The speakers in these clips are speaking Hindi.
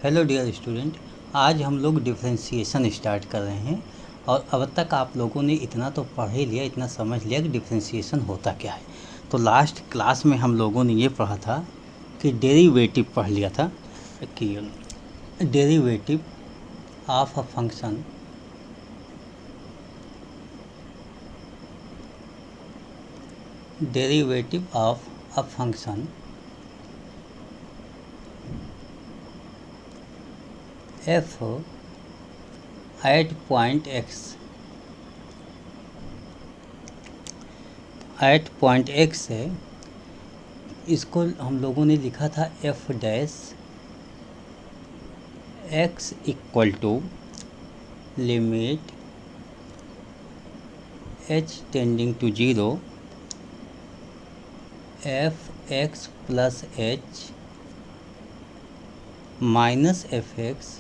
हेलो डियर स्टूडेंट, आज हम लोग डिफरेंशिएशन स्टार्ट कर रहे हैं। और अब तक आप लोगों ने इतना तो पढ़ ही लिया, इतना समझ लिया कि डिफरेंशिएशन होता क्या है। तो लास्ट क्लास में हम लोगों ने ये पढ़ा था कि डेरिवेटिव पढ़ लिया था कि derivative of a function f at point x है। इसको हम लोगों ने लिखा था f dash x equal to limit h tending to 0 f x plus h minus f x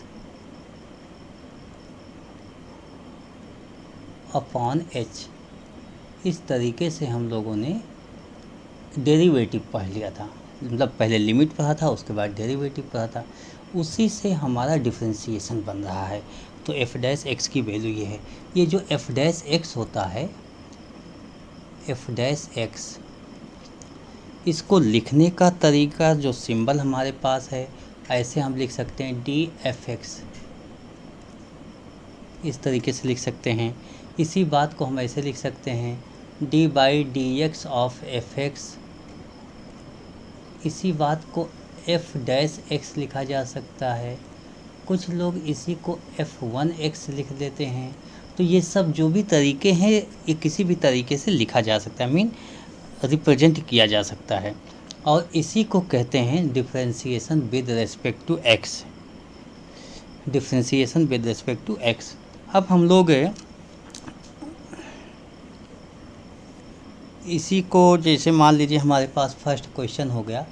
upon h। इस तरीके से हम लोगों ने डेरिवेटिव पढ़ लिया था। मतलब पहले लिमिट पढ़ा था, उसके बाद डेरिवेटिव पढ़ा था। उसी से हमारा डिफरेंशिएशन बन रहा है। तो एफ डैश एक्स की वैल्यू ये है। ये जो एफ डैश एक्स होता है, एफ डैश एक्स, इसको लिखने का तरीका जो सिंबल हमारे पास है, ऐसे हम लिख सकते हैं डी एफ एक्स, इस तरीके से लिख सकते हैं। इसी बात को हम ऐसे लिख सकते हैं d by d x of f x. इसी बात को एफ डैश एक्स लिखा जा सकता है। कुछ लोग इसी को एफ वन एक्स लिख देते हैं। तो ये सब जो भी तरीके हैं, ये किसी भी तरीके से लिखा जा सकता है, मीन रिप्रेजेंट किया जा सकता है। और इसी को कहते हैं differentiation with respect to x. Differentiation with respect to x. अब हम लोग इसी को, जैसे मान लीजिए हमारे पास फर्स्ट क्वेश्चन हो गया,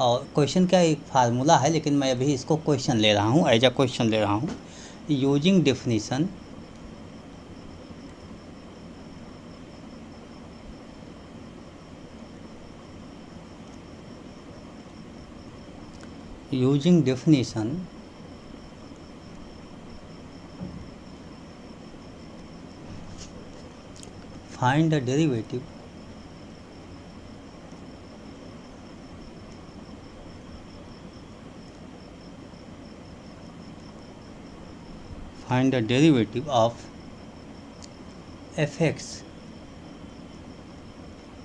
और क्वेश्चन का एक फार्मूला है, लेकिन मैं अभी इसको क्वेश्चन ले रहा हूँ, एज अ क्वेश्चन ले रहा हूँ। Using definition find the derivative of fx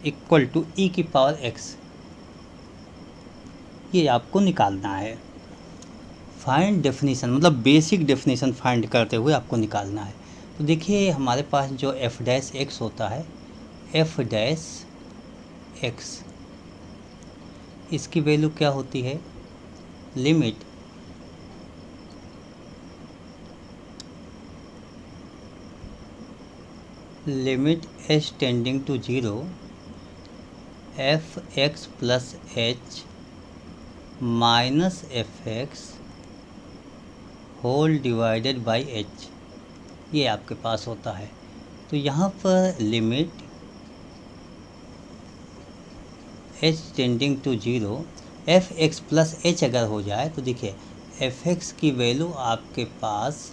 equal to e की पावर x। ये आपको निकालना है। फाइंड डेफिनेशन मतलब बेसिक डेफिनेशन फाइंड करते हुए आपको निकालना है। तो देखिए हमारे पास जो एफ डैश एक्स होता है, एफ डैश एक्स, इसकी वैल्यू क्या होती है, limit h tending to 0 f x plus h minus f x whole divided by h, ये आपके पास होता है। तो यहाँ पर limit h tending to 0 f x plus h अगर हो जाए तो देखिए एफ एक्स की वैल्यू आपके पास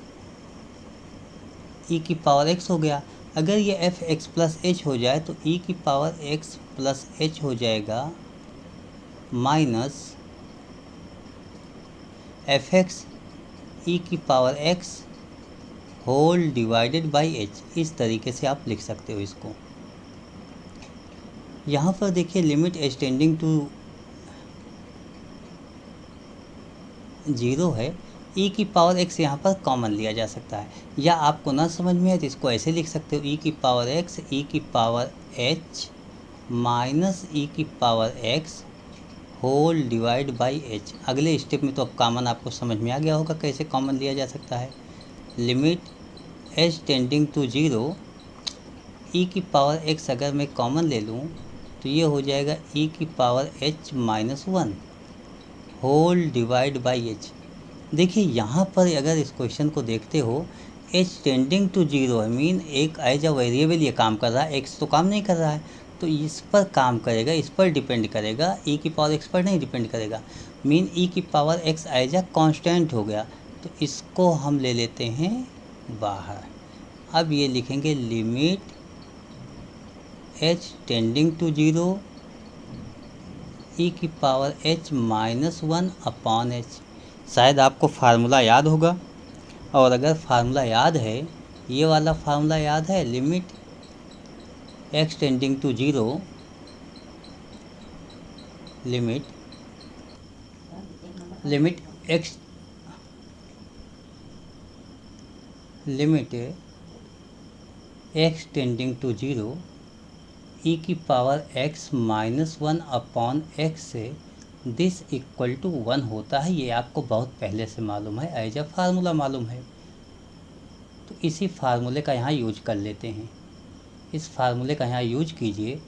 e की पावर x हो गया। अगर ये एफ एक्स प्लस एच हो जाए तो e की पावर x प्लस एच हो जाएगा माइनस एफ एक्स ई की power x whole divided by h। इस तरीके से आप लिख सकते हो इसको। यहाँ पर देखिए लिमिट h टेंडिंग टू 0 है, e की पावर x यहाँ पर कॉमन लिया जा सकता है। या आपको ना समझ में आए तो इसको ऐसे लिख सकते हो e की पावर x e की पावर h माइनस e की power x whole divide by h। अगले स्टेप में तो अब कॉमन आपको समझ में आ गया होगा कैसे कॉमन लिया जा सकता है। Limit h tending to 0 e की पावर x अगर मैं कॉमन ले लूँ तो ये हो जाएगा e की power h minus 1 whole divide by h। देखिए यहाँ पर अगर इस क्वेश्चन को देखते हो, h टेंडिंग टू 0 है, मीन एक एज अ वेरिएबल ये काम कर रहा है, x तो काम नहीं कर रहा है, तो इस पर काम करेगा, इस पर डिपेंड करेगा, e की पावर x पर नहीं डिपेंड करेगा। मीन ई की power x as a constant हो गया, तो इसको हम ले लेते हैं बाहर। अब ये लिखेंगे limit h tending to zero e की power h minus one upon h. शायद आपको फार्मूला याद होगा, और अगर फार्मूला याद है, ये वाला फार्मूला याद है, limit x tending to zero, limit x limit x tending to zero e की power x minus one upon x से दिस इक्वल टू वन होता है। ये आपको बहुत पहले से मालूम है, एज अ फार्मूला मालूम है। तो इसी फार्मूले का यहाँ यूज कर लेते हैं। इस फार्मूले का यहाँ यूज कीजिए,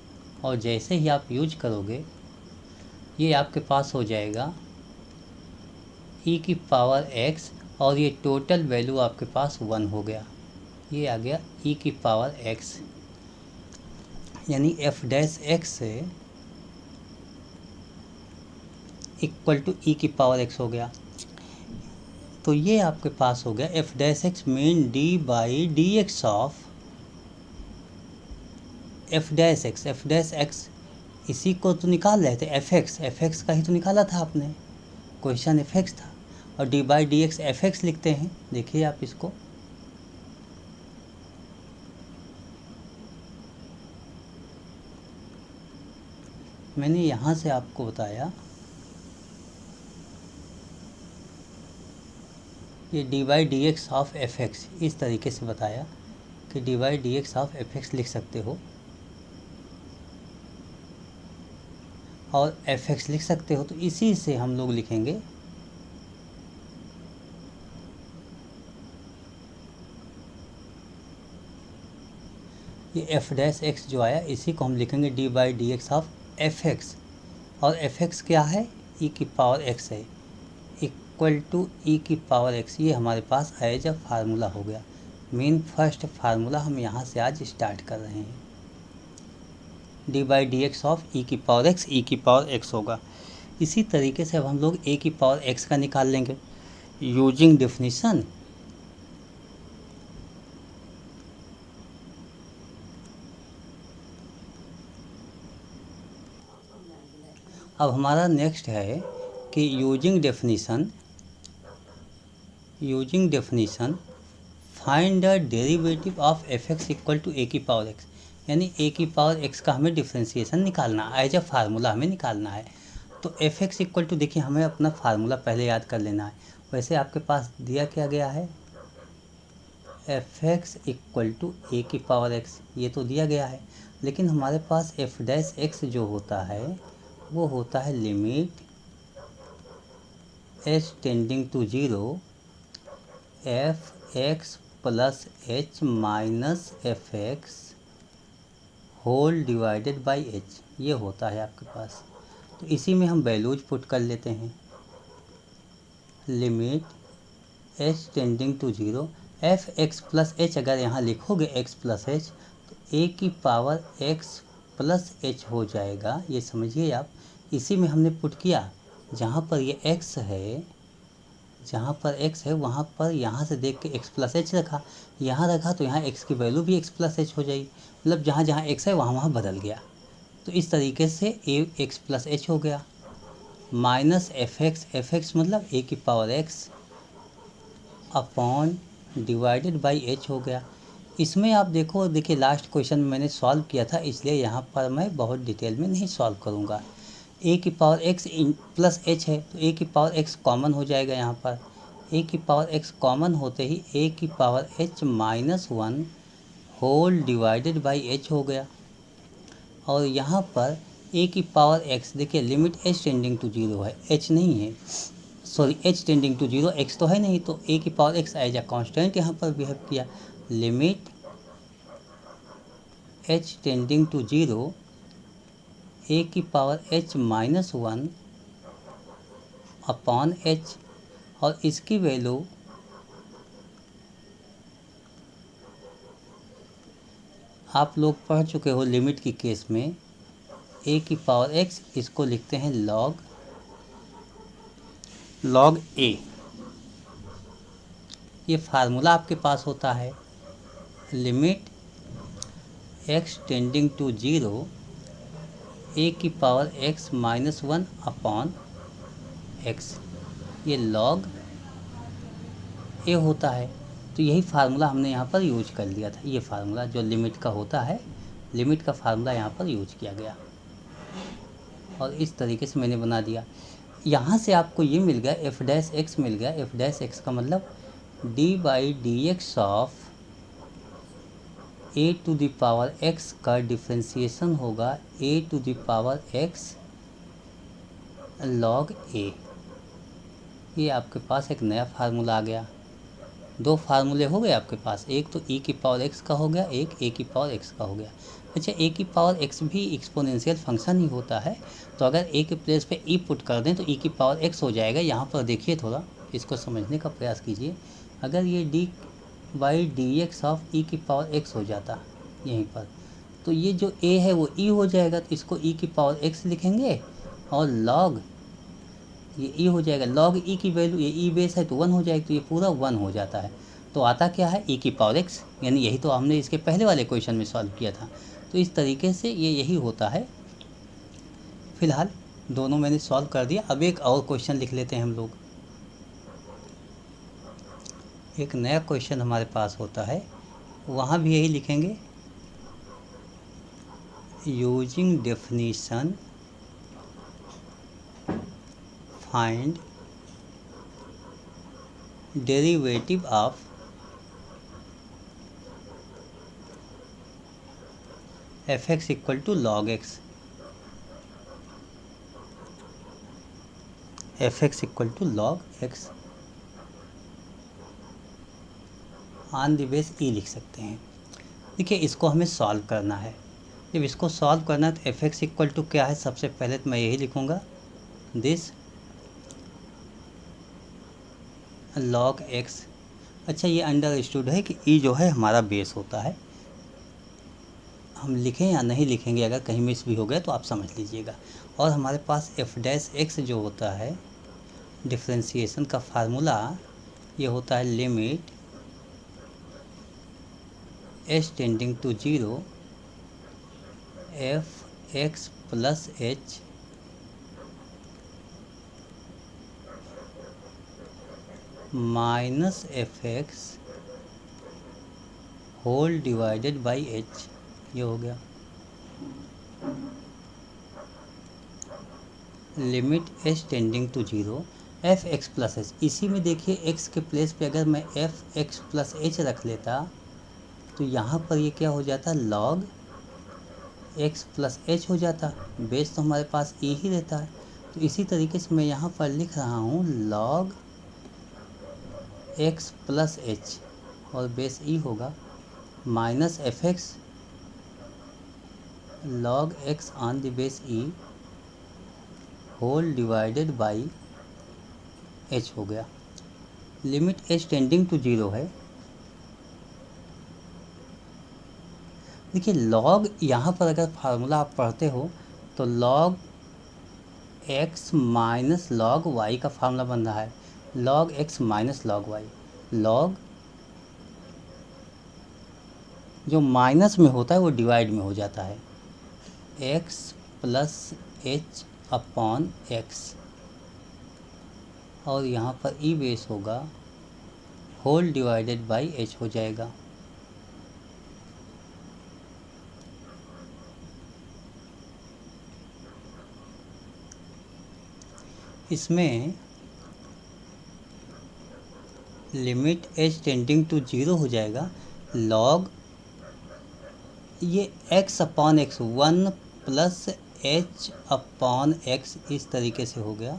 और जैसे ही आप यूज करोगे ये आपके पास हो जाएगा ई की पावर एक्स, और ये टोटल वैल्यू आपके पास वन हो गया। ये आ गया ई की पावर एक्स, यानी एफ डैश एक्स से इक्वल टू ई की पावर एक्स हो गया। तो ये आपके पास हो गया F dash x mean D by d x of F dash x. F dash x इसी को तो निकाल रहे थे, एफ एक्स का ही तो निकाला था आपने, क्वेश्चन एफ एक्स था, और D by d x f x लिखते हैं। देखिए आप इसको, मैंने यहाँ से आपको बताया ये D by d x of f x, इस तरीके से बताया कि d by d x of f x लिख सकते हो, और एफ एक्स लिख सकते हो। तो इसी से हम लोग लिखेंगे ये एफ डैश एक्स जो आया, इसी को हम लिखेंगे D by d x of f x. और एफ एक्स क्या है, ई की पावर एक्स है, इक्वल टू ई की पावर एक्स। ये हमारे पास एज अ फार्मूला हो गया। मेन फर्स्ट फार्मूला हम यहाँ से आज स्टार्ट कर रहे हैं। D by d x of e की पावर एक्स, ई की पावर एक्स होगा। इसी तरीके से अब हम लोग ए की पावर एक्स का निकाल लेंगे यूजिंग डेफिनेशन। अब हमारा नेक्स्ट है कि using definition find the derivative of f x equal to a की पावर एक्स। यानी ए की पावर एक्स का हमें डिफ्रेंसिएशन निकालना है, एज अ फार्मूला हमें निकालना है। तो एफ एक्स इक्वल टू, देखिए हमें अपना फार्मूला पहले याद कर लेना है। वैसे आपके पास दिया क्या गया है, F x equal to a की पावर एक्स, ये तो दिया गया है। लेकिन हमारे पास एफ डैश एक्स जो होता है वो होता है limit h tending to zero f x plus h minus f x whole divided by h, ये होता है आपके पास। तो इसी में हम वैल्यूज पुट कर लेते हैं। Limit h tending to zero f x plus h, अगर यहाँ लिखोगे एक्स प्लस एच तो ए की पावर एक्स प्लस एच हो जाएगा, ये समझिए आप। इसी में हमने पुट किया, जहाँ पर ये एक्स है, जहाँ पर x है वहाँ पर यहाँ से देख के x प्लस एच रखा, यहाँ रखा तो यहाँ x की वैल्यू भी x प्लस एच हो जाएगी। मतलब जहाँ जहाँ x है वहाँ वहाँ बदल गया। तो इस तरीके से a x प्लस एच हो गया, माइनस एफ एक्स मतलब a की power x upon divided by h हो गया। इसमें आप देखिए लास्ट क्वेश्चन में मैंने सॉल्व किया था, इसलिए यहाँ पर मैं बहुत डिटेल में नहीं सॉल्व करूँगा। ए की पावर एक्स प्लस एच है, तो ए की पावर एक्स कॉमन हो जाएगा। यहाँ पर ए की पावर एक्स कॉमन होते ही ए की power h minus one whole divided by h हो गया। और यहाँ पर ए की पावर एक्स, देखिए limit h tending to zero है, एच नहीं है, sorry h tending to zero, x तो है नहीं, तो ए की power x as a constant यहाँ पर बिहेव किया। Limit h tending to zero a की power h minus one upon h, और इसकी वैल्यू आप लोग पढ़ चुके हो लिमिट की केस में। ए की पावर एक्स, इसको लिखते हैं लॉग log a, ये फार्मूला आपके पास होता है limit x tending to 0 a की power x minus 1 upon x, ये log a होता है। तो यही फार्मूला हमने यहाँ पर यूज कर लिया था, ये फार्मूला जो लिमिट का होता है, लिमिट का फार्मूला यहाँ पर यूज किया गया और इस तरीके से मैंने बना दिया। यहाँ से आपको ये मिल गया एफ डैश एक्स मिल गया। एफ डैश एक्स का मतलब d by d x of a to the power x का डिफ्रेंसिएशन होगा a to the power x log a. ये आपके पास एक नया फार्मूला आ गया। दो फार्मूले हो गए आपके पास, एक तो e की पावर x का हो गया, एक a की पावर x का हो गया। अच्छा, a की पावर x भी एक्सपोनेंशियल फंक्शन ही होता है, तो अगर a के प्लेस पे e पुट कर दें तो e की पावर x हो जाएगा। यहाँ पर देखिए, थोड़ा इसको समझने का प्रयास कीजिए। अगर ये d by d x of e की पावर x हो जाता यहीं पर, तो ये जो a है वो e हो जाएगा, तो इसको e की पावर x लिखेंगे और log ये e हो जाएगा। log e की वैल्यू, ये e बेस है तो 1 हो जाएगी, तो ये पूरा 1 हो जाता है। तो आता क्या है e की पावर x, यानी यही तो हमने इसके पहले वाले क्वेश्चन में सॉल्व किया था। तो इस तरीके से ये यही होता है। फिलहाल दोनों मैंने सॉल्व कर दिया। अब एक और क्वेश्चन लिख लेते हैं हम लोग। एक नया क्वेश्चन हमारे पास होता है, वहाँ भी यही लिखेंगे, using definition find derivative of f x equal to log x, f x equal to log x on the base e लिख सकते हैं। देखिए, इसको हमें सॉल्व करना है। जब इसको सॉल्व करना है तो एफ एक्स इक्वल टू क्या है, सबसे पहले तो मैं यही लिखूँगा, दिस लॉग एक्स। अच्छा, ये अंडरस्टूड है कि ई जो है हमारा बेस होता है। हम लिखें या नहीं लिखेंगे, अगर कहीं मिस भी हो गया तो आप समझ लीजिएगा। और हमारे पास एफ डैश एक्स जो होता है, डिफ्रेंसिएशन का फार्मूला ये होता है limit h tending to 0 f x plus h minus f x whole divided by h, ये हो गया। Limit h tending to 0 f x plus h. इसी में देखिए, एक्स के प्लेस पे अगर मैं एफ एक्स प्लस एच रख लेता तो यहाँ पर ये क्या हो जाता, लॉग एक्स प्लस एच हो जाता। बेस तो हमारे पास ए ही रहता है। तो इसी तरीके से मैं यहाँ पर लिख रहा हूँ लॉग एक्स प्लस एच और बेस ई होगा minus f x log x on the base e whole divided by h हो गया। लिमिट एच टेंडिंग टू 0 है। देखिए, लॉग यहाँ पर अगर फार्मूला आप पढ़ते हो तो log x minus log y का फार्मूला बन रहा है, log x minus log y. Log जो माइनस में होता है वो डिवाइड में हो जाता है, x plus h upon x, और यहाँ पर ई बेस होगा होल डिवाइडेड बाई एच हो जाएगा। इसमें लिमिट एच टेंडिंग टू 0 हो जाएगा, लॉग ये x upon x 1 plus h upon x इस तरीके से हो गया,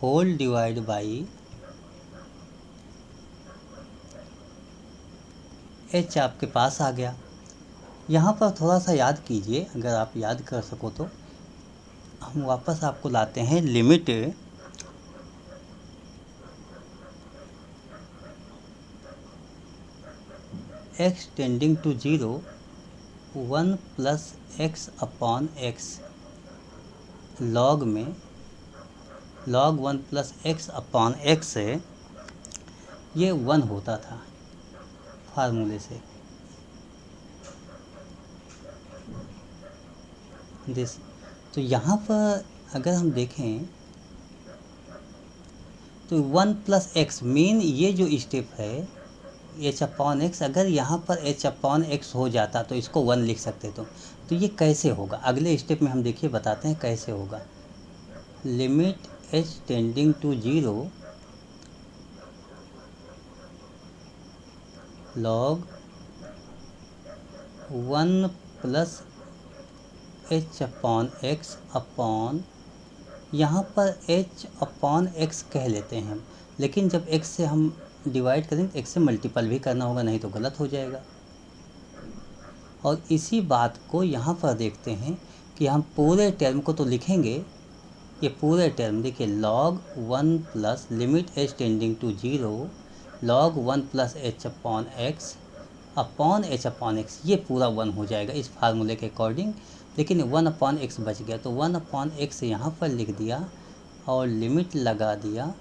होल डिवाइड बाई एच आपके पास आ गया। यहाँ पर थोड़ा सा याद कीजिए, अगर आप याद कर सको तो। हम वापस आपको लाते हैं limit x tending to 0 1 plus x upon x log में log 1 plus x upon x से ये 1 होता था फार्मूले से। दिस, तो यहाँ पर अगर हम देखें तो 1 प्लस एक्स मेन ये जो स्टेप है एच अपॉन एक्स, अगर यहाँ पर एच अपॉन एक्स हो जाता तो इसको 1 लिख सकते। तो ये कैसे होगा, अगले स्टेप में हम देखिए बताते हैं कैसे होगा। Limit h tending to 0 log 1 plus h upon x upon, यहाँ पर एच अपॉन एक्स कह लेते हैं हम, लेकिन जब एक्स से हम डिवाइड करें तो एक्स से मल्टीपल भी करना होगा, नहीं तो गलत हो जाएगा। और इसी बात को यहाँ पर देखते हैं कि हम पूरे टर्म को तो लिखेंगे, ये पूरे टर्म देखिए log 1 plus limit h tending to 0 log 1 plus h upon x upon h upon x, ये पूरा 1 हो जाएगा इस फार्मूले के अकॉर्डिंग। लेकिन 1 अपॉन एक्स बच गया, तो 1 अपॉन एक्स यहाँ पर लिख दिया और लिमिट लगा दिया।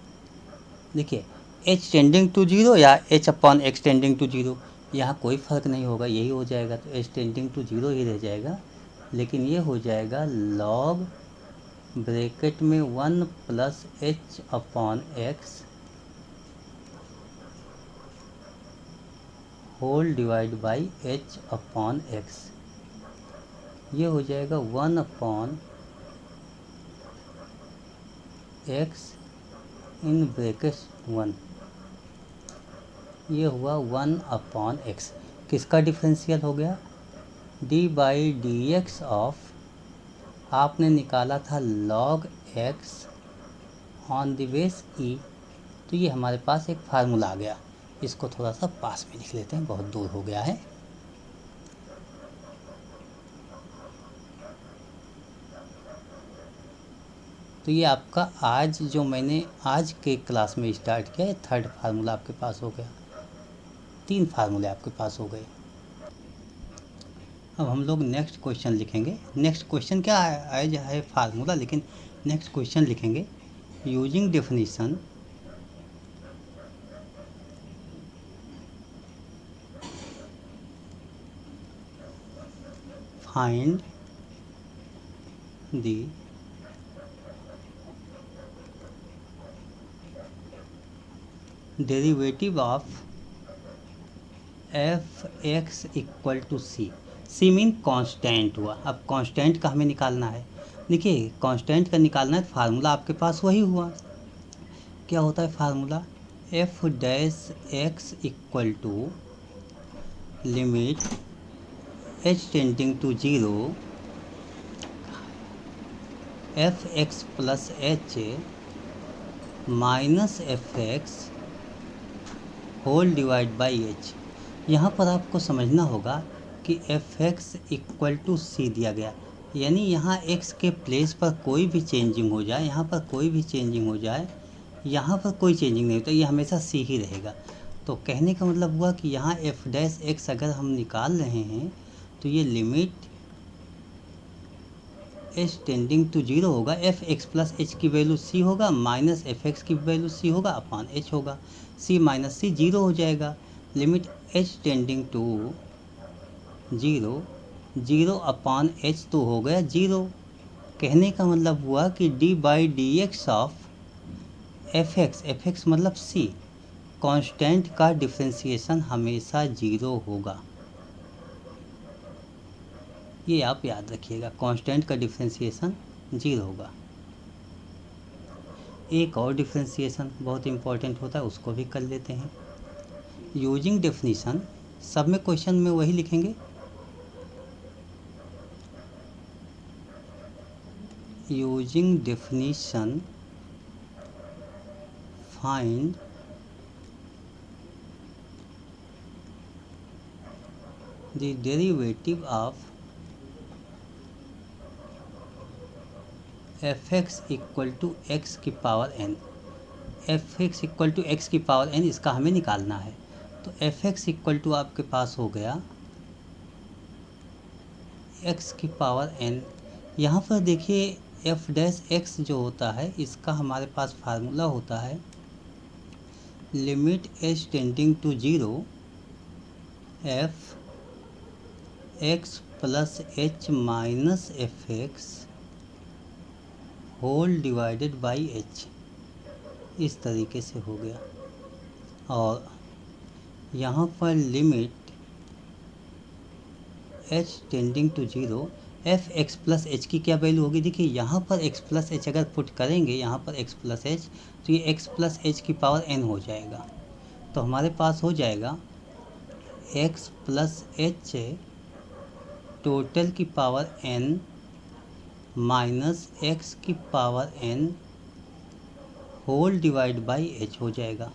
देखिए एच टेंडिंग टू 0 या h upon x tending to 0, यहाँ कोई फ़र्क नहीं होगा, यही हो जाएगा, तो एच टेंडिंग टू 0 ही रह जाएगा। लेकिन ये हो जाएगा लॉग ब्रैकेट में 1 plus h upon x whole divide by h upon x, ये हो जाएगा 1 अपॉन एक्स इन ब्रैकेट 1, ये हुआ 1 अपॉन एक्स। किसका डिफरेंशियल हो गया, d by d x of, आपने निकाला था log x on the base e, तो ये हमारे पास एक फार्मूला आ गया। इसको थोड़ा सा पास में लिख लेते हैं, बहुत दूर हो गया है। तो ये आपका आज जो मैंने आज के क्लास में स्टार्ट किया है, थर्ड फार्मूला आपके पास हो गया, 3 फार्मूले आपके पास हो गए। अब हम लोग नेक्स्ट क्वेश्चन लिखेंगे। नेक्स्ट क्वेश्चन क्या है फार्मूला, लेकिन नेक्स्ट क्वेश्चन लिखेंगे using definition find the derivative of f x equal to c. C mean constant हुआ, अब कांस्टेंट का हमें निकालना है। देखिए कांस्टेंट का निकालना है, फार्मूला आपके पास वही हुआ, क्या होता है formula, f dash x equal to limit h tending to 0 f x plus h minus f x whole divide by h. यहाँ पर आपको समझना होगा कि f x equal to c दिया गया, यानी यहाँ एक्स के प्लेस पर कोई भी चेंजिंग हो जाए, यहाँ पर कोई भी चेंजिंग हो जाए, यहाँ पर कोई चेंजिंग नहीं होता, ये हमेशा सी ही रहेगा। तो कहने का मतलब हुआ कि यहाँ एफ डैश एक्स अगर हम निकाल रहे हैं तो ये लिमिट एच टेंडिंग टू 0 होगा, एफ एक्स प्लस एच की वैल्यू सी होगा, माइनस एफ एक्स की वैल्यू सी होगा अपॉन एच होगा, सी माइनस सी 0 हो जाएगा। Limit h tending to 0 0 upon h तो हो गया 0। कहने का मतलब हुआ कि d by d x of f x मतलब सी, कांस्टेंट का डिफ्रेंसिएशन हमेशा 0 होगा, ये आप याद रखिएगा, कांस्टेंट का डिफ्रेंसिएशन 0 होगा। एक और डिफ्रेंसिएशन बहुत इंपॉर्टेंट होता है, उसको भी कर लेते हैं। यूजिंग डेफिनीशन, सब में क्वेश्चन में वही लिखेंगे, using definition find the derivative of f x equal to x की power n. F x equal to x की पावर एन, इसका हमें निकालना है। तो एफ एक्स इक्वल टू आपके पास हो गया एक्स की पावर एन। यहाँ पर देखिए एफ डैश एक्स जो होता है इसका हमारे पास फार्मूला होता है limit h tending to zero f x plus h minus f x whole divided by h. इस तरीके से हो गया। और यहाँ पर limit h tending to zero f x plus h की क्या वैल्यू होगी? देखिए यहाँ पर एक्स प्लस एच अगर पुट करेंगे यहाँ पर एक्स प्लस एच, तो ये एक्स प्लस एच की पावर एन हो जाएगा। तो हमारे पास हो जाएगा एक्स प्लस एच टोटल की पावर एन माइनस एक्स की power n whole divide by h हो जाएगा।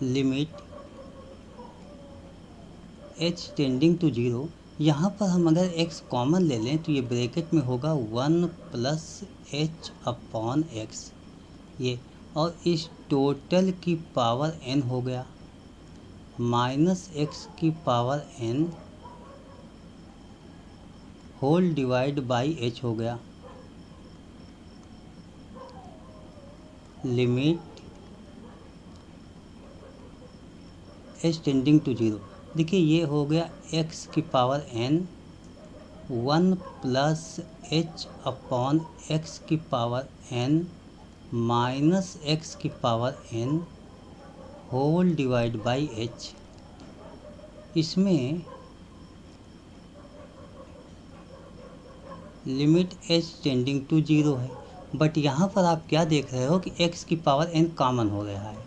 Limit h tending to zero, यहाँ पर हम अगर x कॉमन ले लें तो ये ब्रैकेट में होगा 1 प्लस एच अपॉन एक्स ये, और इस टोटल की पावर n हो गया माइनस एक्स की power n whole divide by h हो गया। Limit h tending to zero, देखिए ये हो गया x की power n 1 plus h upon x की पावर n माइनस एक्स की power n whole divide by h. इसमें limit h tending to zero है, बट यहाँ पर आप क्या देख रहे हो कि x की पावर n कॉमन हो रहा है,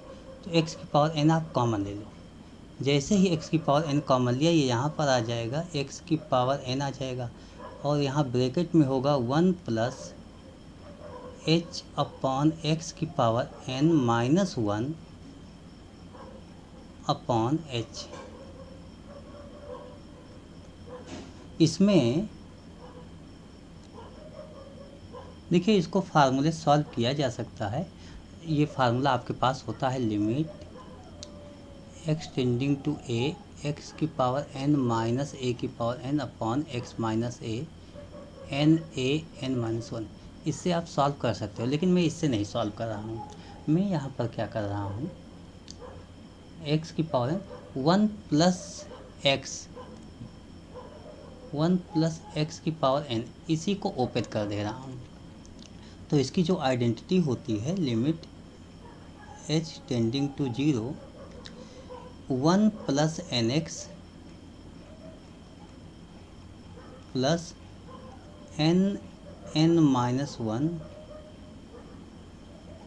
तो x की पावर n आप कॉमन ले लो। जैसे ही x की पावर n कॉमन लिया ये यहाँ पर आ जाएगा, x की पावर n आ जाएगा, और यहाँ ब्रैकेट में होगा 1 प्लस एच अपॉन एक्स की power n minus 1 upon H. इसमें देखिए इसको फार्मूले सॉल्व किया जा सकता है। ये फार्मूला आपके पास होता है limit x tending to a x की पावर n माइनस ए की power n upon x minus a n minus 1। इससे आप सॉल्व कर सकते हो, लेकिन मैं इससे नहीं सॉल्व कर रहा हूँ। मैं यहाँ पर क्या कर रहा हूँ, एक्स की पावर 1 प्लस एक्स की पावर n, इसी को ओपन कर दे रहा हूँ। तो इसकी जो आइडेंटिटी होती है limit h tending to zero 1 plus n x plus n minus 1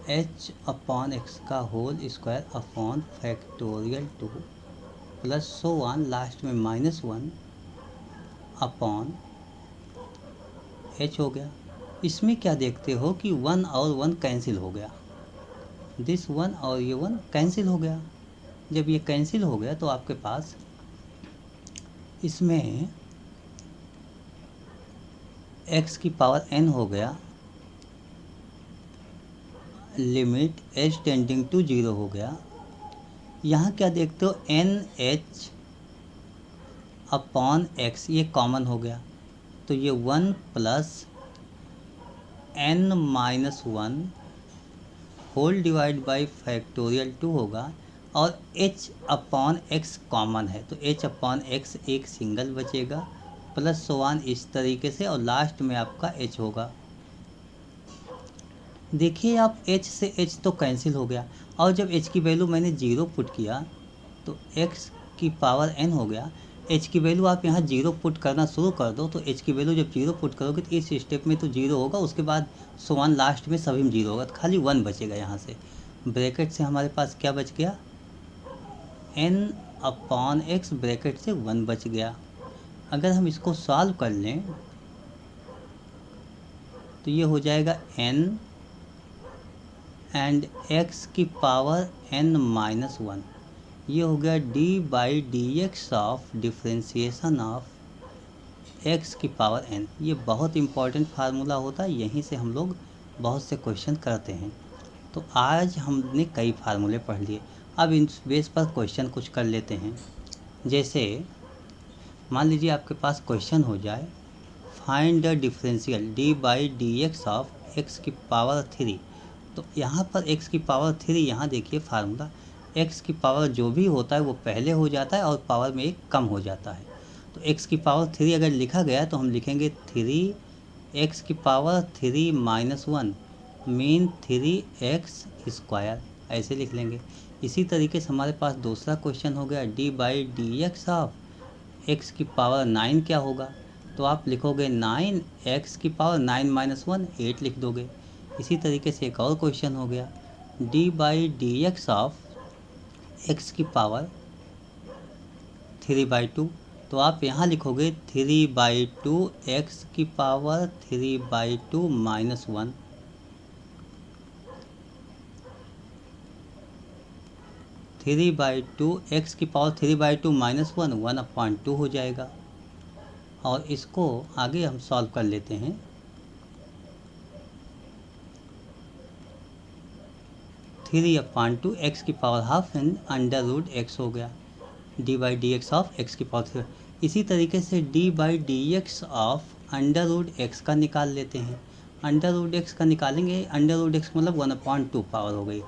h upon x का whole square upon factorial 2 plus so on last में माइनस 1 अपॉन एच हो गया। इसमें क्या देखते हो कि 1 और 1 कैंसिल हो गया, दिस 1 और ये 1 कैंसिल हो गया। जब ये कैंसिल हो गया तो आपके पास इसमें x की पावर n हो गया, limit h tending to zero हो गया। यहाँ क्या देखते हो, एन एच अपॉन एक्स ये कॉमन हो गया, तो ये 1 plus n minus 1 whole divide by factorial 2 होगा, और h अपॉन एक्स कॉमन है तो h अपॉन एक्स एक सिंगल बचेगा, प्लस 1 इस तरीके से, और लास्ट में आपका h होगा। देखिए आप h से h तो कैंसिल हो गया, और जब h की वैल्यू मैंने 0 पुट किया तो x की पावर n हो गया। h की वैल्यू आप यहाँ 0 पुट करना शुरू कर दो, तो h की वैल्यू जब 0 पुट करोगे तो इस स्टेप में तो 0 होगा, उसके बाद 1 लास्ट में सभी में 0 होगा, तो खाली 1 बचेगा। यहाँ से ब्रैकेट से हमारे पास क्या बच गया, n अपॉन एक्स ब्रैकेट से 1 बच गया। अगर हम इसको सॉल्व कर लें तो ये हो जाएगा n एंड x की पावर n माइनस 1, ये हो गया d by d x of differentiation of x की पावर n। ये बहुत इम्पॉर्टेंट फार्मूला होता है, यहीं से हम लोग बहुत से क्वेश्चन करते हैं। तो आज हमने कई फार्मूले पढ़ लिए, अब इन बेस पर क्वेश्चन कुछ कर लेते हैं। जैसे मान लीजिए आपके पास क्वेश्चन हो जाए find the differential D by d x of x की पावर 3। तो यहाँ पर x की पावर 3, यहाँ देखिए फार्मूला, x की पावर जो भी होता है वो पहले हो जाता है और पावर में एक कम हो जाता है। तो x की पावर 3 अगर लिखा गया तो हम लिखेंगे 3 x की power 3 minus 1 mean 3x square, ऐसे लिख लेंगे। इसी तरीके से हमारे पास दूसरा क्वेश्चन हो गया d by d x of x की पावर 9 क्या होगा। तो आप लिखोगे 9 x की पावर 9 माइनस 1 8 लिख दोगे। इसी तरीके से एक और क्वेश्चन हो गया d by d x of x की पावर 3/2। तो आप यहाँ लिखोगे 3/2 एक्स की power 3/2 minus 1। Three by two x की पावर 3/2 माइनस 1 1/2 हो जाएगा। और इसको आगे हम सॉल्व कर लेते हैं। थ्री अपॉन टू एक्स की power half and under root x हो गया d by d x of x की पावर 3। इसी तरीके से d by d x of under root x का निकाल लेते हैं। अंडर रूट एक्स का निकालेंगे, अंडर रूट एक्स मतलब 1/2 पावर हो गई।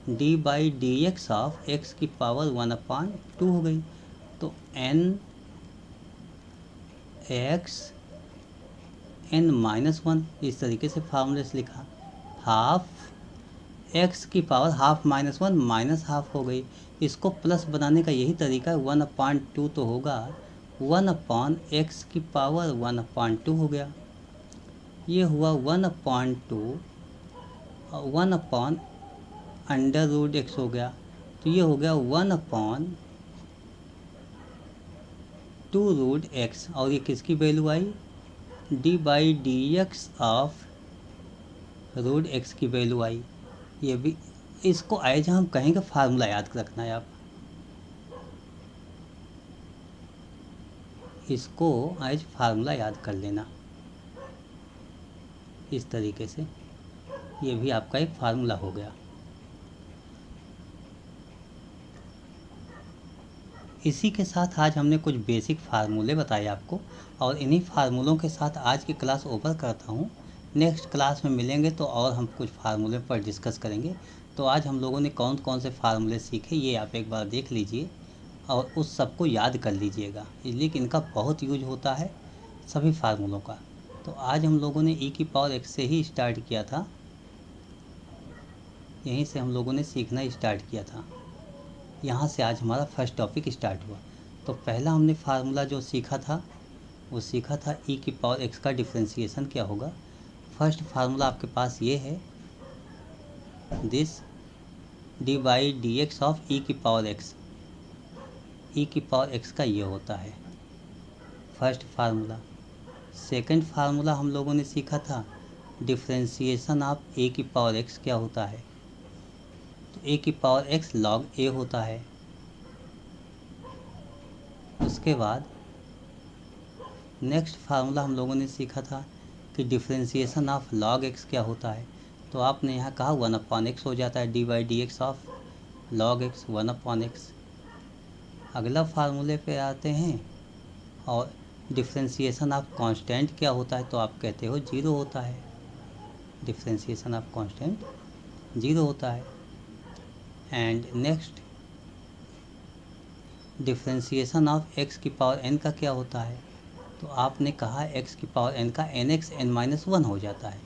D by d x of x की पावर 1/2 हो गई। तो एन एक्स एन माइनस 1, इस तरीके से फार्मूले से लिखा। हाफ एक्स की power half minus 1 minus half हो गई। इसको प्लस बनाने का यही तरीका है, 1/2 तो होगा 1/x की पावर 1/2 हो गया। ये हुआ 1/2 1 अंडर रूट एक्स हो गया। तो ये हो गया 1/2 रूट एक्स। और ये किसकी वैल्यू आई, d by d x of root x की वैल्यू आई। ये भी, इसको एज हम कहेंगे फार्मूला याद रखना है आप, इसको एज फार्मूला याद कर लेना। इस तरीके से ये भी आपका एक फार्मूला हो गया। इसी के साथ आज हमने कुछ बेसिक फार्मूले बताए आपको, और इन्हीं फार्मूलों के साथ आज की क्लास ओवर करता हूँ। नेक्स्ट क्लास में मिलेंगे तो और हम कुछ फार्मूले पर डिस्कस करेंगे। तो आज हम लोगों ने कौन कौन से फार्मूले सीखे ये आप एक बार देख लीजिए और उस सबको याद कर लीजिएगा, इसलिए कि इनका बहुत यूज होता है सभी फार्मूलों का। तो आज हम लोगों ने ई की पावर एक्स से ही स्टार्ट किया था, यहीं से हम लोगों ने सीखना स्टार्ट किया था। यहाँ से आज हमारा फर्स्ट टॉपिक स्टार्ट हुआ। तो पहला हमने फार्मूला जो सीखा था वो सीखा था ई की पावर एक्स का डिफ्रेंशिएशन क्या होगा। फर्स्ट फार्मूला आपके पास ये है, this d by d x of e की पावर एक्स। ई की पावर एक्स का ये होता है फर्स्ट फार्मूला। सेकंड फार्मूला हम लोगों ने सीखा था डिफ्रेंशिएशन ऑफ ए की पावर एक्स क्या होता है। तो ए की पावर एक्स लॉग ए होता है। उसके बाद नेक्स्ट फार्मूला हम लोगों ने सीखा था कि डिफ्रेंशिएशन ऑफ लॉग एक्स क्या होता है। तो आपने यहाँ कहा 1/x हो जाता है, D by d x of log x 1/x। अगला फार्मूले पे आते हैं और डिफ्रेंशिएशन ऑफ कांस्टेंट क्या होता है। तो आप कहते हो 0 होता है, डिफ्रेंशिएशन ऑफ कांस्टेंट 0 होता है। And next differentiation of x की पावर n का क्या होता है। तो आपने कहा x की पावर n का nx n-1 हो जाता है।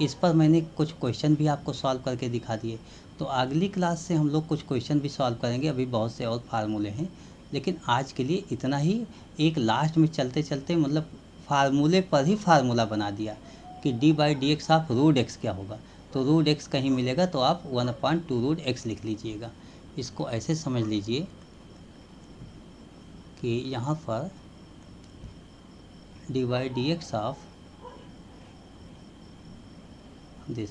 इस पर मैंने कुछ क्वेश्चन भी आपको सॉल्व करके दिखा दिए। तो अगली क्लास से हम लोग कुछ क्वेश्चन भी सॉल्व करेंगे, अभी बहुत से और फार्मूले हैं, लेकिन आज के लिए इतना ही। एक लास्ट में चलते चलते मतलब फार्मूले पर ही फार्मूला बना दिया कि d by d x of root x क्या होगा। तो रूट एक्स कहीं मिलेगा तो आप 1/2 रूट एक्स लिख लीजिएगा। इसको ऐसे समझ लीजिए कि यहाँ पर d by d x of this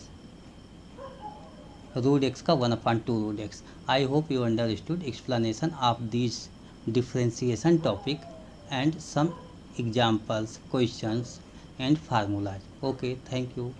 root x का 1/2 root x. I hope you understood explanation of this differentiation topic and some examples, questions and formulas. Okay, thank you.